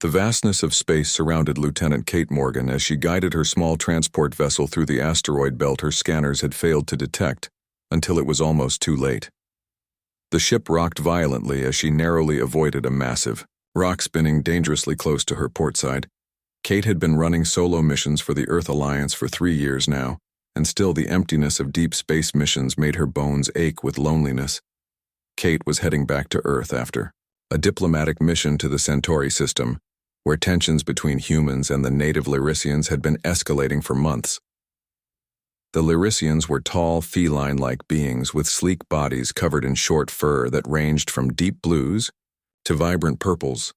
The vastness of space surrounded Lieutenant Kate Morgan as she guided her small transport vessel through the asteroid belt her scanners had failed to detect, until it was almost too late. The ship rocked violently as she narrowly avoided a massive rock spinning dangerously close to her portside. Kate had been running solo missions for the Earth Alliance for 3 years now, and still the emptiness of deep space missions made her bones ache with loneliness. Kate was heading back to Earth after a diplomatic mission to the Centauri system, where tensions between humans and the native Lyricians had been escalating for months. The Lyricians were tall, feline-like beings with sleek bodies covered in short fur that ranged from deep blues to vibrant purples.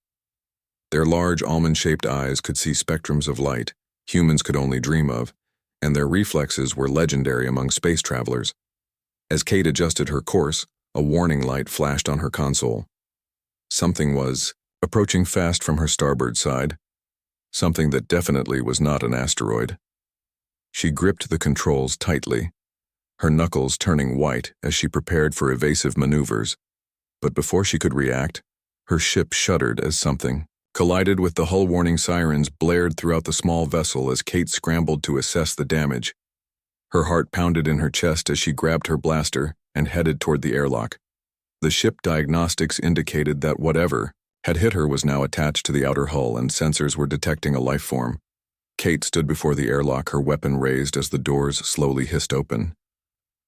Their large almond-shaped eyes could see spectrums of light humans could only dream of, and their reflexes were legendary among space travelers. As Kate adjusted her course, a warning light flashed on her console. Something was approaching fast from her starboard side, something that definitely was not an asteroid. She gripped the controls tightly, her knuckles turning white as she prepared for evasive maneuvers. But before she could react, her ship shuddered as something collided with the hull warning sirens blared throughout the small vessel as Kate scrambled to assess the damage. Her heart pounded in her chest as she grabbed her blaster and headed toward the airlock. The ship diagnostics indicated that whatever had hit her was now attached to the outer hull and sensors were detecting a life form. Kate stood before the airlock, her weapon raised as the doors slowly hissed open.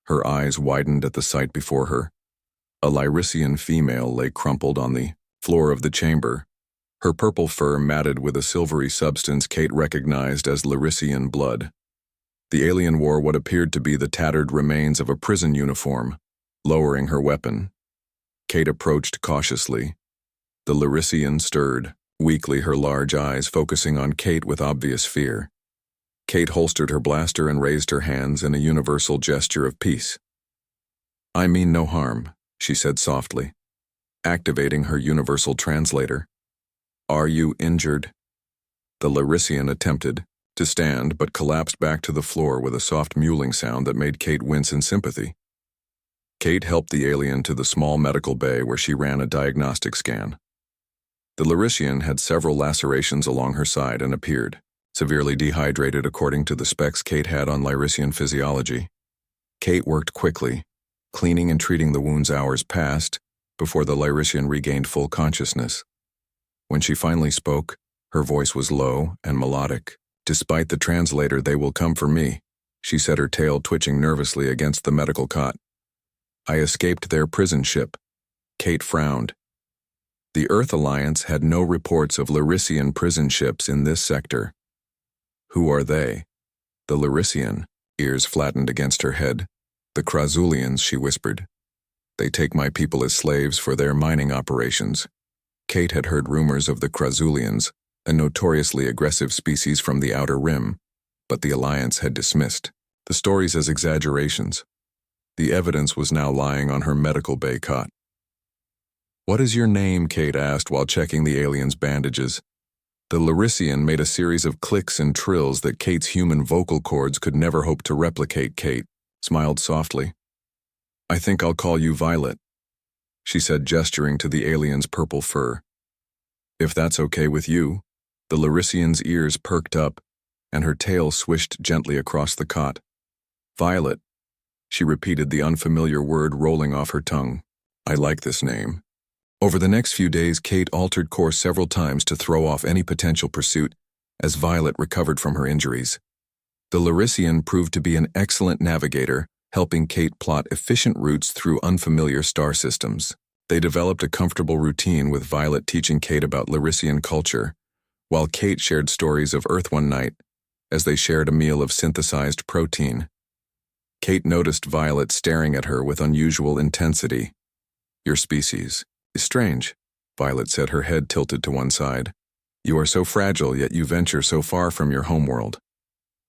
Her eyes widened at the sight before her. A Lyrician female lay crumpled on the floor of the chamber, her purple fur matted with a silvery substance Kate recognized as Lyrician blood. The alien wore what appeared to be the tattered remains of a prison uniform. Lowering her weapon, Kate approached cautiously. The Lyrician stirred, weakly, her large eyes focusing on Kate with obvious fear. Kate holstered her blaster and raised her hands in a universal gesture of peace. "I mean no harm," she said softly, activating her universal translator. "Are you injured?" The Lyrician attempted to stand but collapsed back to the floor with a soft mewling sound that made Kate wince in sympathy. Kate helped the alien to the small medical bay where she ran a diagnostic scan. The Lyrician had several lacerations along her side and appeared severely dehydrated according to the specs Kate had on Lyrician physiology. Kate worked quickly, cleaning and treating the wounds. Hours passed before the Lyrician regained full consciousness. When she finally spoke, her voice was low and melodic. "Despite the translator, they will come for me," she said, her tail twitching nervously against the medical cot. "I escaped their prison ship." Kate frowned. The Earth Alliance had no reports of Lyrician prison ships in this sector. "Who are they?" The Lyrician, ears flattened against her head. "The Krazulians," she whispered. "They take my people as slaves for their mining operations." Kate had heard rumors of the Krazulians, a notoriously aggressive species from the Outer Rim, but the Alliance had dismissed the stories as exaggerations. The evidence was now lying on her medical bay cot. "What is your name?" Kate asked while checking the alien's bandages. The Lyrician made a series of clicks and trills that Kate's human vocal cords could never hope to replicate. Kate smiled softly. "I think I'll call you Violet," she said, gesturing to the alien's purple fur. "If that's okay with you." The Lyrician's ears perked up, and her tail swished gently across the cot. "Violet," she repeated, the unfamiliar word rolling off her tongue. "I like this name." Over the next few days, Kate altered course several times to throw off any potential pursuit, as Violet recovered from her injuries. The Lyrician proved to be an excellent navigator, helping Kate plot efficient routes through unfamiliar star systems. They developed a comfortable routine, with Violet teaching Kate about Lyrician culture, while Kate shared stories of Earth one night, as they shared a meal of synthesized protein. Kate noticed Violet staring at her with unusual intensity. "Your species is strange," Violet said, her head tilted to one side. "You are so fragile, yet you venture so far from your homeworld."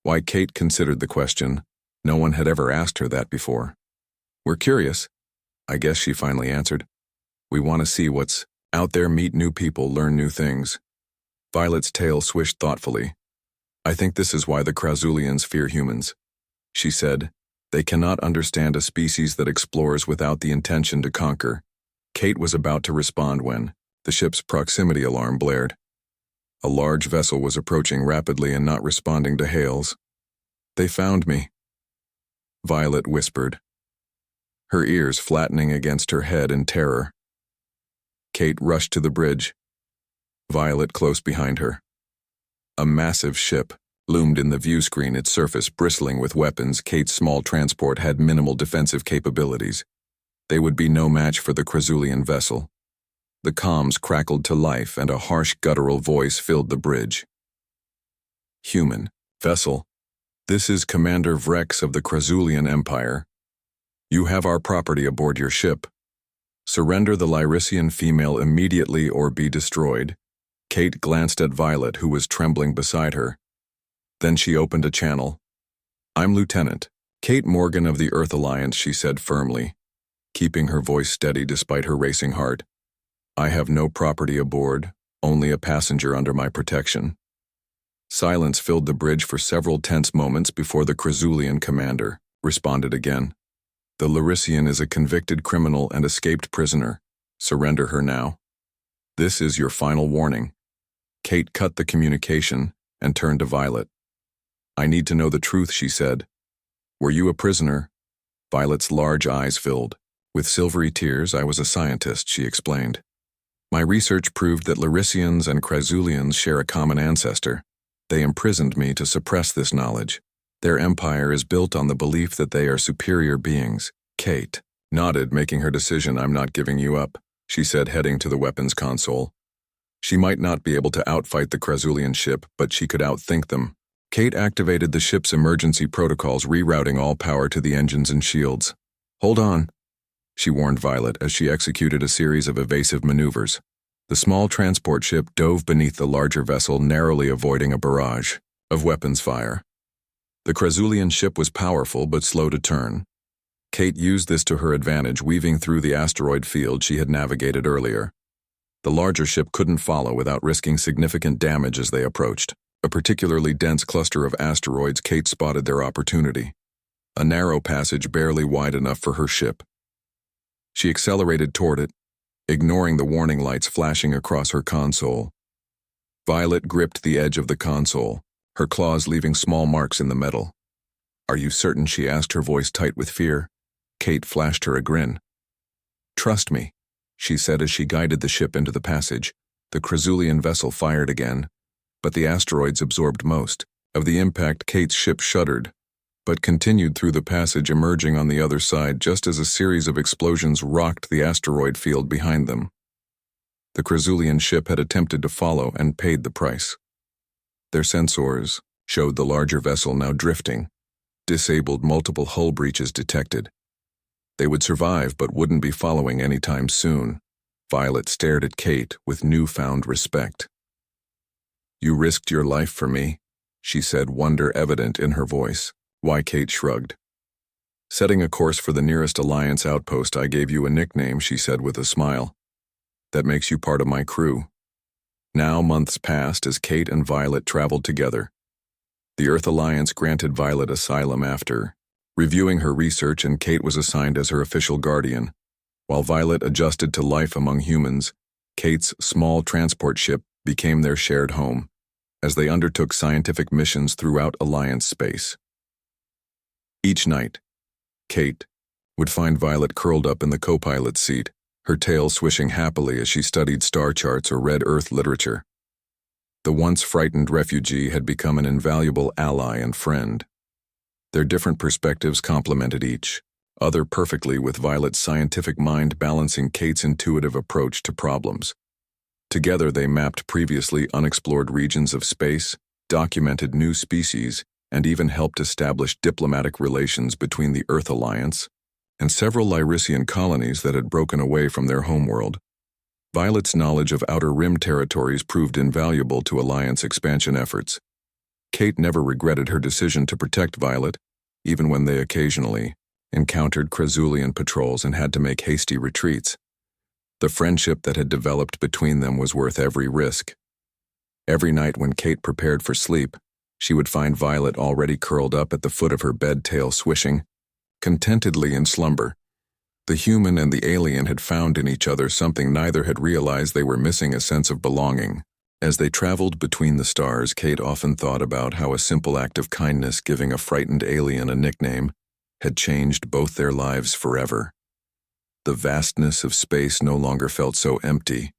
Why, Kate considered the question. No one had ever asked her that before. "We're curious," I guess she finally answered. "We want to see what's out there, meet new people, learn new things." Violet's tail swished thoughtfully. "I think this is why the Krazulians fear humans," she said. "They cannot understand a species that explores without the intention to conquer." Kate was about to respond when the ship's proximity alarm blared. A large vessel was approaching rapidly and not responding to hails. "They found me," Violet whispered, her ears flattening against her head in terror. Kate rushed to the bridge, Violet close behind her. A massive ship loomed in the view screen, its surface bristling with weapons. Kate's small transport had minimal defensive capabilities. They would be no match for the Krazulian vessel. The comms crackled to life and a harsh guttural voice filled the bridge. "Human, vessel, this is Commander Vrex of the Krazulian Empire. You have our property aboard your ship. Surrender the Lyrician female immediately or be destroyed." Kate glanced at Violet, who was trembling beside her. Then she opened a channel. "I'm Lieutenant Kate Morgan of the Earth Alliance," she said firmly, keeping her voice steady despite her racing heart. "I have no property aboard, only a passenger under my protection." Silence filled the bridge for several tense moments before the Krazulian commander responded again. "The Lyrician is a convicted criminal and escaped prisoner. Surrender her now. This is your final warning." Kate cut the communication and turned to Violet. "I need to know the truth," she said. "Were you a prisoner?" Violet's large eyes filled. "With silvery tears, I was a scientist," she explained. "My research proved that Lyricians and Krazulians share a common ancestor. They imprisoned me to suppress this knowledge. Their empire is built on the belief that they are superior beings." Kate nodded, making her decision. "I'm not giving you up," she said, heading to the weapons console. She might not be able to outfight the Krazulian ship, but she could outthink them. Kate activated the ship's emergency protocols, rerouting all power to the engines and shields. "Hold on," she warned Violet as she executed a series of evasive maneuvers. The small transport ship dove beneath the larger vessel, narrowly avoiding a barrage of weapons fire. The Krazulian ship was powerful but slow to turn. Kate used this to her advantage, weaving through the asteroid field she had navigated earlier. The larger ship couldn't follow without risking significant damage as they approached. A particularly dense cluster of asteroids, Kate spotted their opportunity. A narrow passage barely wide enough for her ship. She accelerated toward it, ignoring the warning lights flashing across her console. Violet gripped the edge of the console, her claws leaving small marks in the metal. "Are you certain?" she asked, her voice tight with fear. Kate flashed her a grin. "Trust me," she said as she guided the ship into the passage. The Krazulian vessel fired again, but the asteroids absorbed most of the impact. Kate's ship shuddered, but continued through the passage, emerging on the other side just as a series of explosions rocked the asteroid field behind them. The Krazulian ship had attempted to follow and paid the price. Their sensors showed the larger vessel now drifting, disabled, multiple hull breaches detected. They would survive but wouldn't be following anytime soon. Violet stared at Kate with newfound respect. "You risked your life for me," she said, wonder evident in her voice. Why? Kate shrugged. "Setting a course for the nearest Alliance outpost, I gave you a nickname," she said with a smile. "That makes you part of my crew." Now months passed as Kate and Violet traveled together. The Earth Alliance granted Violet asylum after reviewing her research, and Kate was assigned as her official guardian. While Violet adjusted to life among humans, Kate's small transport ship became their shared home as they undertook scientific missions throughout Alliance space. Each night, Kate would find Violet curled up in the co-pilot seat, her tail swishing happily as she studied star charts or read Earth literature. The once frightened refugee had become an invaluable ally and friend. Their different perspectives complemented each other perfectly, with Violet's scientific mind balancing Kate's intuitive approach to problems. Together they mapped previously unexplored regions of space, documented new species, and even helped establish diplomatic relations between the Earth Alliance and several Lyrician colonies that had broken away from their homeworld. Violet's knowledge of Outer Rim territories proved invaluable to Alliance expansion efforts. Kate never regretted her decision to protect Violet, even when they occasionally encountered Krazulian patrols and had to make hasty retreats. The friendship that had developed between them was worth every risk. Every night when Kate prepared for sleep, she would find Violet already curled up at the foot of her bed, tail swishing, contentedly in slumber. The human and the alien had found in each other something neither had realized: they were missing, a sense of belonging. As they traveled between the stars, Kate often thought about how a simple act of kindness, giving a frightened alien a nickname, had changed both their lives forever. The vastness of space no longer felt so empty,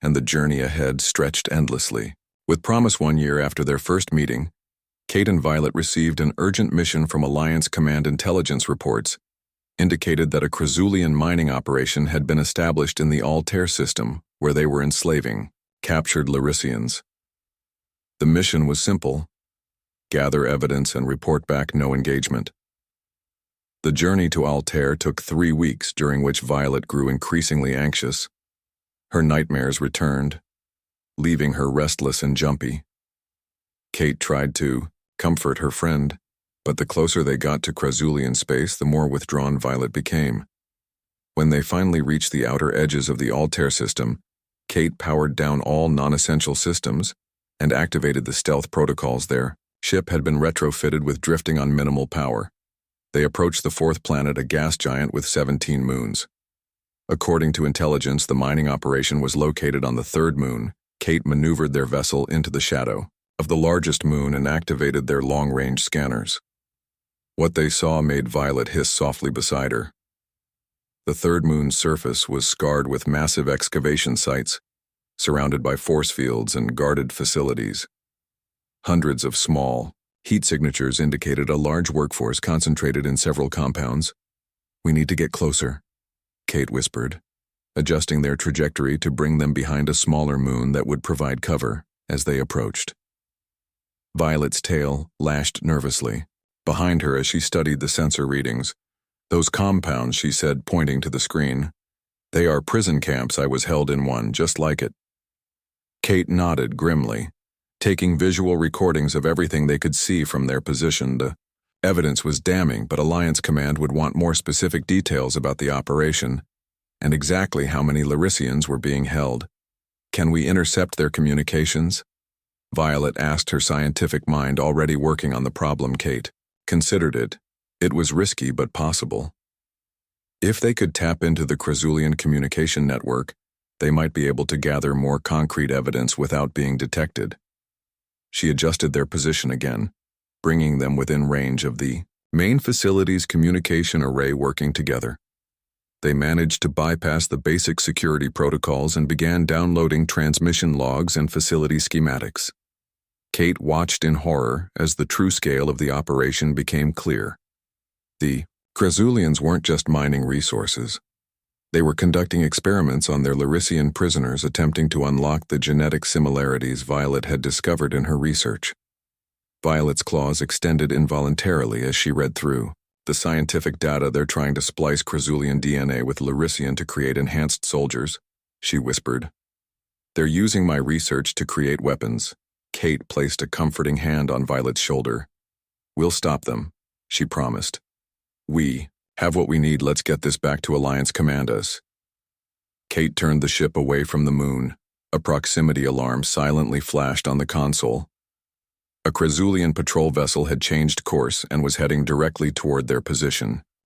and the journey ahead stretched endlessly. With promise 1 year after their first meeting, Kate and Violet received an urgent mission from Alliance Command intelligence reports, indicated that a Krazulian mining operation had been established in the Altair system, where they were enslaving captured Lyricians. The mission was simple: gather evidence and report back no engagement. The journey to Altair took 3 weeks, during which Violet grew increasingly anxious. Her nightmares returned, leaving her restless and jumpy. Kate tried to comfort her friend, but the closer they got to Krazulian space, the more withdrawn Violet became. When they finally reached the outer edges of the Altair system, Kate powered down all non-essential systems and activated the stealth protocols. Their ship had been retrofitted with drifting on minimal power. They approached the 4th planet, a gas giant with 17 moons. According to intelligence, the mining operation was located on the 3rd moon. Kate maneuvered their vessel into the shadow of the largest moon and activated their long-range scanners. What they saw made Violet hiss softly beside her. The 3rd moon's surface was scarred with massive excavation sites, surrounded by force fields and guarded facilities. Hundreds of small heat signatures indicated a large workforce concentrated in several compounds. "We need to get closer," Kate whispered, adjusting their trajectory to bring them behind a smaller moon that would provide cover as they approached. Violet's tail lashed nervously behind her as she studied the sensor readings. "Those compounds," she said, pointing to the screen. "They are prison camps. I was held in one just like it." Kate nodded grimly, taking visual recordings of everything they could see from their position. The evidence was damning, but Alliance Command would want more specific details about the operation and exactly how many Lyricians were being held. "Can we intercept their communications?" Violet asked, her scientific mind already working on the problem. Kate considered it. It was risky but possible. If they could tap into the Krazulian communication network, they might be able to gather more concrete evidence without being detected. She adjusted their position again, bringing them within range of the main facility's communication array. Working together, they managed to bypass the basic security protocols and began downloading transmission logs and facility schematics. Kate watched in horror as the true scale of the operation became clear. The Krazulians weren't just mining resources. They were conducting experiments on their Lyrician prisoners, attempting to unlock the genetic similarities Violet had discovered in her research. Violet's claws extended involuntarily as she read through the scientific data. "They're trying to splice Krazulian DNA with Lyrician to create enhanced soldiers," she whispered. "They're using my research to create weapons." Kate placed a comforting hand on Violet's shoulder. "We'll stop them," she promised. "We have what we need. Let's get this back to Alliance Command us." Kate turned the ship away from the moon. A proximity alarm silently flashed on the console. A Krazulian patrol vessel had changed course and was heading directly toward their position.